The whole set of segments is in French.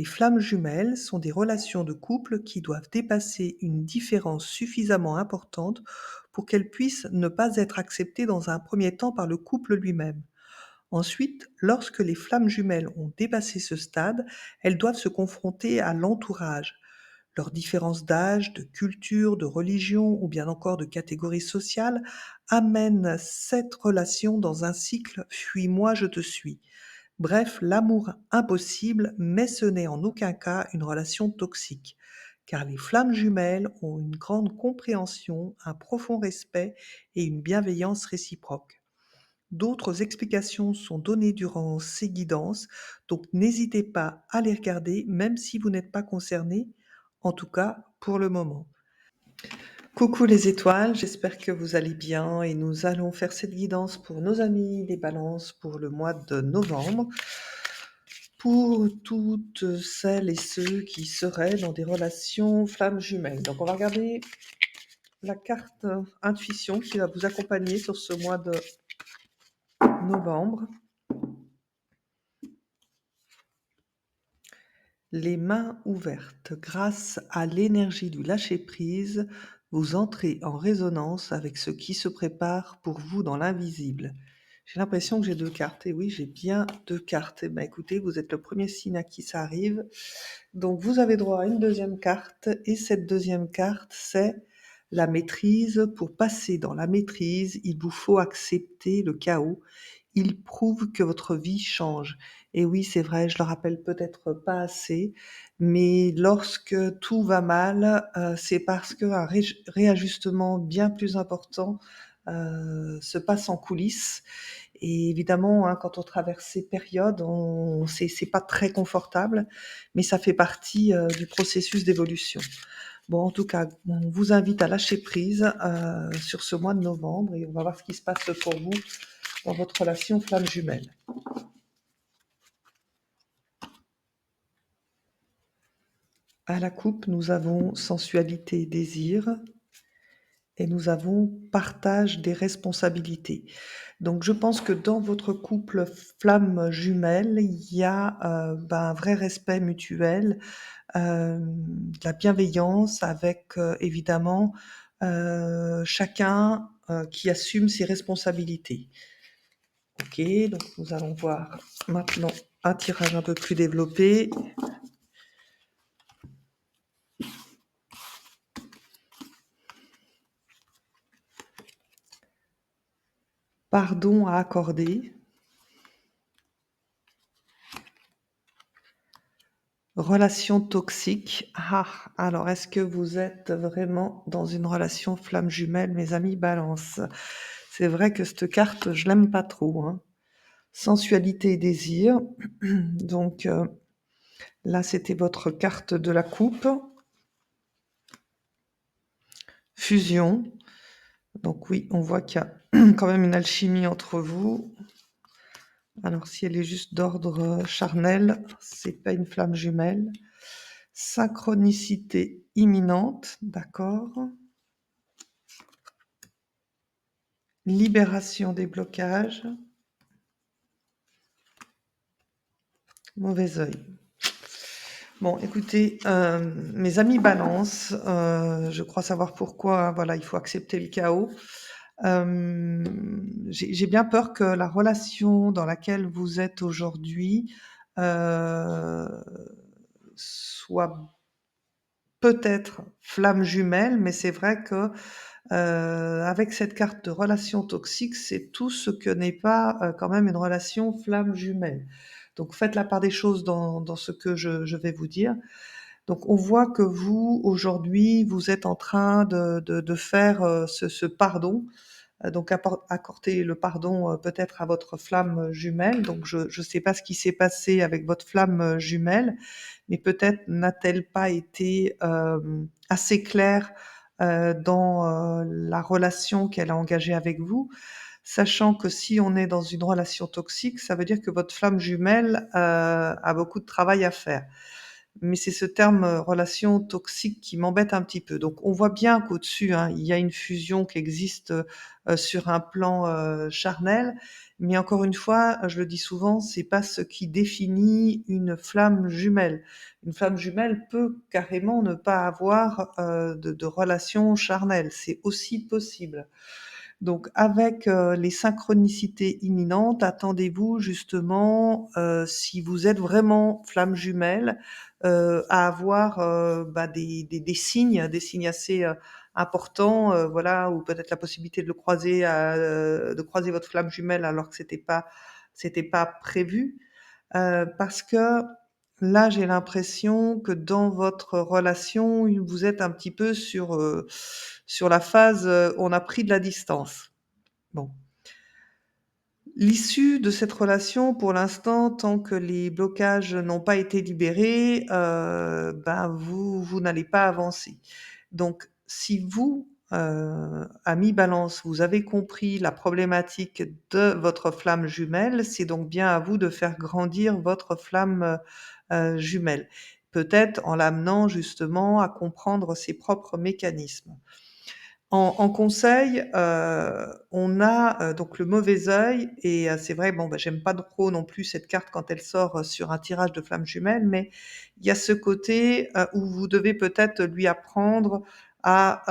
Les flammes jumelles sont des relations de couple qui doivent dépasser une différence suffisamment importante pour qu'elles puissent ne pas être acceptées dans un premier temps par le couple lui-même. Ensuite, lorsque les flammes jumelles ont dépassé ce stade, elles doivent se confronter à l'entourage. Leurs différences d'âge, de culture, de religion ou bien encore de catégorie sociale amènent cette relation dans un cycle «fuis-moi, je te suis». Bref, l'amour impossible, mais ce n'est en aucun cas une relation toxique, car les flammes jumelles ont une grande compréhension, un profond respect et une bienveillance réciproque. D'autres explications sont données durant ces guidances, donc n'hésitez pas à les regarder même si vous n'êtes pas concerné, en tout cas pour le moment. Coucou les étoiles, j'espère que vous allez bien et nous allons faire cette guidance pour nos amis les balances pour le mois de novembre. Pour toutes celles et ceux qui seraient dans des relations flammes jumelles. Donc on va regarder la carte intuition qui va vous accompagner sur ce mois de novembre. Les mains ouvertes, grâce à l'énergie du lâcher-prise, vous entrez en résonance avec ce qui se prépare pour vous dans l'invisible. J'ai l'impression que j'ai deux cartes. Et oui, j'ai bien deux cartes. Eh bien, écoutez, vous êtes le premier signe à qui ça arrive. Donc, vous avez droit à une deuxième carte. Et cette deuxième carte, c'est la maîtrise. Pour passer dans la maîtrise, il vous faut accepter le chaos. Il prouve que votre vie change. Et oui, c'est vrai, je le rappelle peut-être pas assez, mais lorsque tout va mal, c'est parce qu'un réajustement bien plus important se passe en coulisses. Et évidemment, hein, quand on traverse ces périodes, c'est pas très confortable, mais ça fait partie du processus d'évolution. Bon, en tout cas, on vous invite à lâcher prise sur ce mois de novembre et on va voir ce qui se passe pour vous dans votre relation flamme jumelle. À la coupe, nous avons sensualité, désir et nous avons partage des responsabilités. Donc je pense que dans votre couple flamme jumelle, il y a un vrai respect mutuel, de la bienveillance avec évidemment chacun qui assume ses responsabilités. Ok, donc nous allons voir maintenant un tirage un peu plus développé. Pardon à accorder. Relation toxique. Ah, alors est-ce que vous êtes vraiment dans une relation flamme jumelle, mes amis Balance? C'est vrai que cette carte, je l'aime pas trop, hein. Sensualité et désir. Donc là, c'était votre carte de la coupe. Fusion. Donc oui, on voit qu'il y a quand même une alchimie entre vous. Alors si elle est juste d'ordre charnel, c'est pas une flamme jumelle. Synchronicité imminente, d'accord. Libération des blocages. Mauvais œil. Bon, écoutez, mes amis balance, je crois savoir pourquoi, voilà, il faut accepter le chaos. J'ai bien peur que la relation dans laquelle vous êtes aujourd'hui soit peut-être flamme jumelle, mais c'est vrai que avec cette carte de relation toxique, c'est tout ce que n'est pas quand même une relation flamme jumelle. Donc faites la part des choses dans ce que je vais vous dire. Donc on voit que vous, aujourd'hui, vous êtes en train de faire ce pardon. Donc accorder le pardon peut-être à votre flamme jumelle. Donc je ne sais pas ce qui s'est passé avec votre flamme jumelle, mais peut-être n'a-t-elle pas été assez claire dans la relation qu'elle a engagée avec vous, sachant que si on est dans une relation toxique, ça veut dire que votre flamme jumelle a beaucoup de travail à faire. mais c'est ce terme, relation toxique qui m'embête un petit peu. Donc on voit bien qu'au-dessus, hein, il y a une fusion qui existe, sur un plan, charnel, mais encore une fois, je le dis souvent, c'est pas ce qui définit une flamme jumelle. Une flamme jumelle peut carrément ne pas avoir, de relation charnelle, c'est aussi possible. Donc avec, les synchronicités imminentes, attendez-vous justement, si vous êtes vraiment flamme jumelle, à avoir, bah, des signes assez, importants, voilà, ou peut-être la possibilité de le croiser, de croiser votre flamme jumelle alors que c'était pas prévu. Parce que là, j'ai l'impression que dans votre relation, vous êtes un petit peu sur la phase, on a pris de la distance. Bon. L'issue de cette relation, pour l'instant, tant que les blocages n'ont pas été libérés, ben, vous n'allez pas avancer. Donc si vous, ami Balance, vous avez compris la problématique de votre flamme jumelle, c'est donc bien à vous de faire grandir votre flamme, jumelle. Peut-être en l'amenant justement à comprendre ses propres mécanismes. En conseil, on a, donc le mauvais œil et c'est vrai, bon, bah, j'aime pas trop non plus cette carte quand elle sort, sur un tirage de flamme jumelle, mais il y a ce côté, où vous devez peut-être lui apprendre à,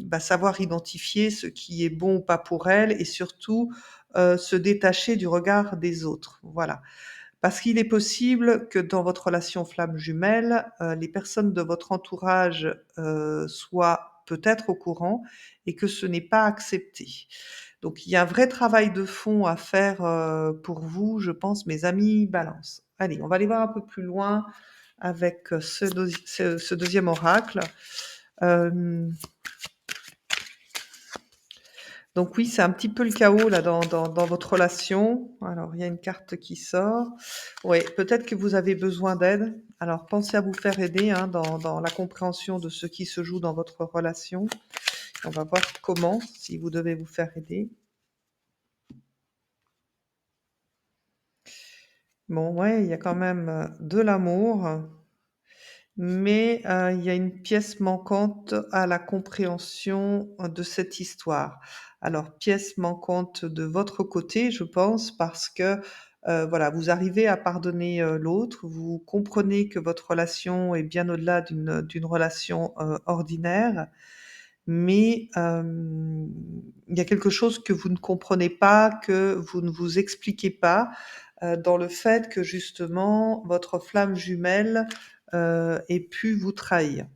bah, savoir identifier ce qui est bon ou pas pour elle et surtout, se détacher du regard des autres. Voilà. Parce qu'il est possible que dans votre relation flamme jumelle, les personnes de votre entourage, soient peut-être au courant et que ce n'est pas accepté. Donc il y a un vrai travail de fond à faire, pour vous, je pense, mes amis Balance. Allez, on va aller voir un peu plus loin avec, ce 2e oracle. Hem Donc oui, c'est un petit peu le chaos là dans votre relation. Alors il y a une carte qui sort. Ouais, peut-être que vous avez besoin d'aide. Alors pensez à vous faire aider, hein, dans la compréhension de ce qui se joue dans votre relation. On va voir comment, si vous devez vous faire aider. Bon, ouais, il y a quand même, de l'amour, mais, il y a une pièce manquante à la compréhension, de cette histoire. Alors pièce manquante de votre côté, je pense, parce que, voilà, vous arrivez à pardonner, l'autre, vous comprenez que votre relation est bien au-delà d'une relation, ordinaire, mais, il y a quelque chose que vous ne comprenez pas, que vous ne vous expliquez pas, dans le fait que justement votre flamme jumelle, ait pu vous trahir.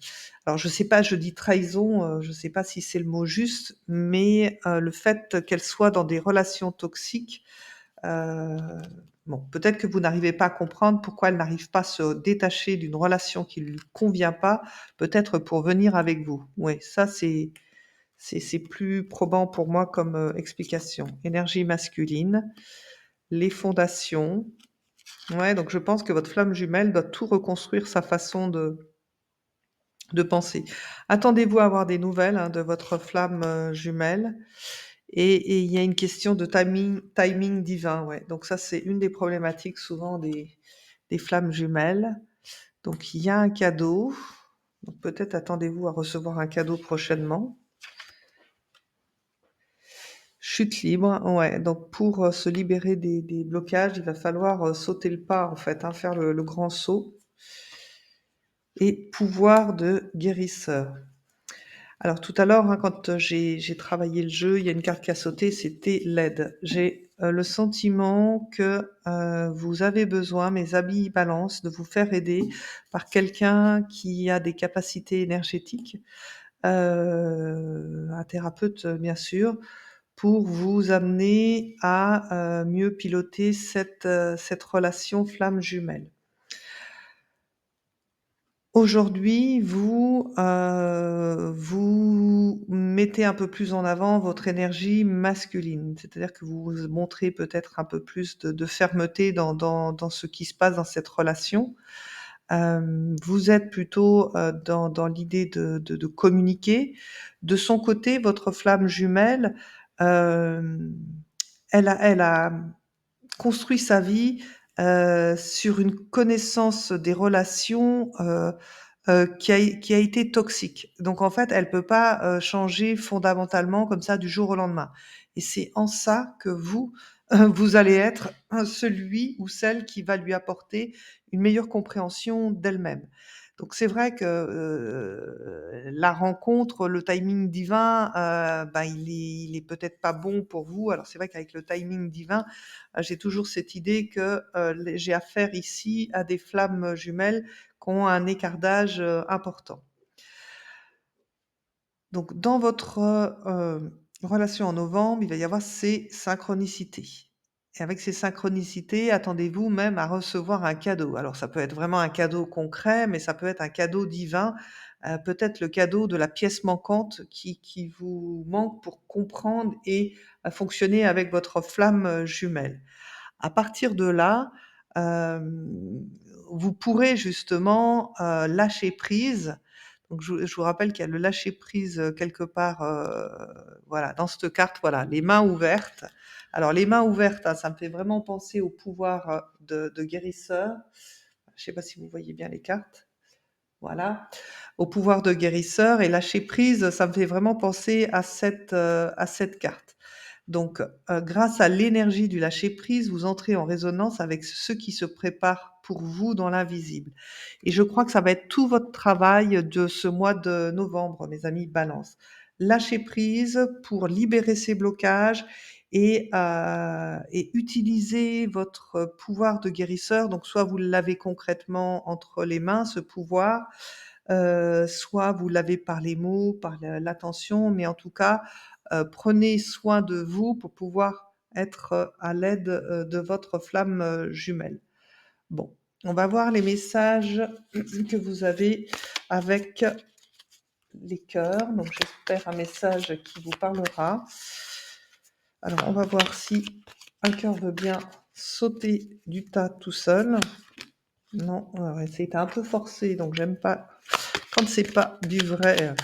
Alors je sais pas, je dis trahison, je sais pas si c'est le mot juste, mais, le fait qu'elle soit dans des relations toxiques, heu, bon, peut-être que vous n'arrivez pas à comprendre pourquoi elle n'arrive pas à se détacher d'une relation qui ne lui convient pas, peut-être pour venir avec vous. Oui, ça c'est plus probant pour moi comme, explication. Énergie masculine, les fondations. Ouais, donc je pense que votre flamme jumelle doit tout reconstruire sa façon de penser. Attendez-vous à avoir des nouvelles, hein, de votre flamme, jumelle et il y a une question de timing divin, ouais. Donc ça, c'est une des problématiques souvent des flammes jumelles. Donc il y a un cadeau, donc peut-être attendez-vous à recevoir un cadeau prochainement. Chute libre, ouais, donc pour, se libérer des blocages, il va falloir, sauter le pas en fait, hein, faire le grand saut et pouvoir de guérisseur. Alors tout à l'heure, hein, quand, j'ai travaillé le jeu, il y a une carte qui a sauté, c'était l'aide. J'ai, le sentiment que, vous avez besoin, mes amis Balance, de vous faire aider par quelqu'un qui a des capacités énergétiques, un thérapeute, bien sûr, pour vous amener à, mieux piloter cette relation flamme jumelle. Aujourd'hui, vous mettez un peu plus en avant votre énergie masculine, c'est-à-dire que vous montrez peut-être un peu plus de fermeté dans ce qui se passe dans cette relation. Vous êtes plutôt, dans l'idée de communiquer. De son côté, votre flamme jumelle, hem, elle a construit sa vie sur une connaissance des relations, qui a été toxique. Donc en fait, elle peut pas, changer fondamentalement comme ça du jour au lendemain et c'est en ça que vous, vous allez être, celui ou celle qui va lui apporter une meilleure compréhension d'elle-même. Donc c'est vrai que, la rencontre, le timing divin, bah, il est peut-être pas bon pour vous. Alors c'est vrai qu'avec le timing divin, j'ai toujours cette idée que, les j'ai affaire ici à des flammes jumelles qui ont un écart d'âge, important. Donc dans votre, relation en novembre, il va y avoir ces synchronicités et avec ces synchronicités, attendez-vous même à recevoir un cadeau. Alors ça peut être vraiment un cadeau concret, mais ça peut être un cadeau divin, peut-être le cadeau de la pièce manquante qui vous manque pour comprendre et fonctionner avec votre flamme, jumelle. À partir de là, vous pourrez justement, lâcher prise. Donc je vous rappelle qu'il y a le lâcher prise, quelque part, voilà, dans cette carte, voilà, les mains ouvertes. Alors les mains ouvertes, ça me fait vraiment penser au pouvoir, de guérisseur. Je ne sais pas si vous voyez bien les cartes. Voilà, au pouvoir de guérisseur et lâcher prise, ça me fait vraiment penser à cette carte. Donc, grâce à l'énergie du lâcher-prise, vous entrez en résonance avec ce qui se prépare pour vous dans l'invisible et je crois que ça va être tout votre travail de ce mois de novembre, mes amis Balance. Lâcher prise pour libérer ces blocages et utiliser votre pouvoir de guérisseur. Donc soit vous l'avez concrètement entre les mains, ce pouvoir, soit vous l'avez par les mots, par l'attention, mais en tout cas, prenez soin de vous pour pouvoir être, à l'aide, de votre flamme, jumelle. Bon, on va voir les messages que vous avez avec les cœurs, donc j'espère un message qui vous parlera. Alors on va voir si un cœur veut bien sauter du tas tout seul. Non, ouais, c'était un peu forcé, donc j'aime pas quand c'est pas du vrai.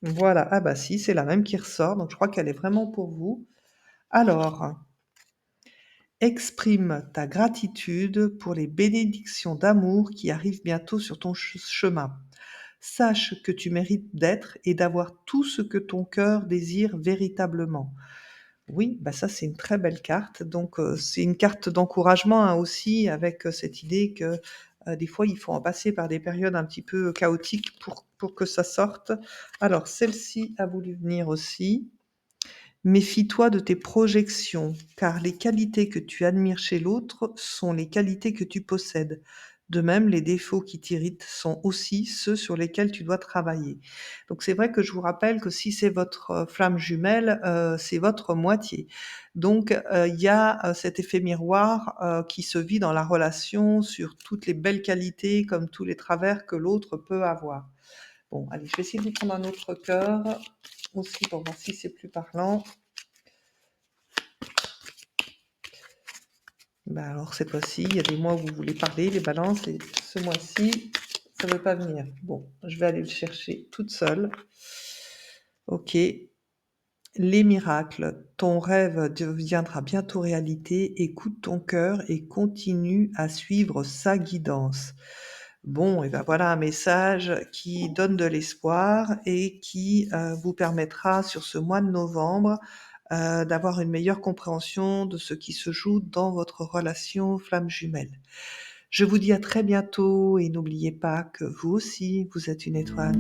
Voilà, ah bah si, c'est la même qui ressort, donc je crois qu'elle est vraiment pour vous. Alors, exprime ta gratitude pour les bénédictions d'amour qui arrivent bientôt sur ton chemin. Sache que tu mérites d'être et d'avoir tout ce que ton cœur désire véritablement. Oui, bah ça c'est une très belle carte. Donc c'est une carte d'encouragement, hein, aussi avec, cette idée que, des fois il faut en passer par des périodes un petit peu chaotiques pour que ça sorte. Alors celle-ci a voulu venir aussi. Méfie-toi de tes projections, car les qualités que tu admires chez l'autre sont les qualités que tu possèdes. De même, les défauts qui t'irritent sont aussi ceux sur lesquels tu dois travailler. Donc c'est vrai que je vous rappelle que si c'est votre, flamme jumelle, c'est votre moitié. Donc, il y a, cet effet miroir, qui se vit dans la relation sur toutes les belles qualités comme tous les travers que l'autre peut avoir. Bon, allez, je vais essayer de vous prendre un autre cœur aussi pour voir si c'est plus parlant. Bah, alors cette fois-ci, il y a des mois où vous voulez parler, les balances, et ce mois-ci, ça veut pas venir. Bon, je vais aller le chercher toute seule. OK. Les miracles. Ton rêve deviendra bientôt réalité. Écoute ton cœur et continue à suivre sa guidance. Bon, et ben voilà un message qui donne de l'espoir et qui, vous permettra sur ce mois de novembre, d'avoir une meilleure compréhension de ce qui se joue dans votre relation flamme jumelle. Je vous dis à très bientôt et n'oubliez pas que vous aussi, vous êtes une étoile.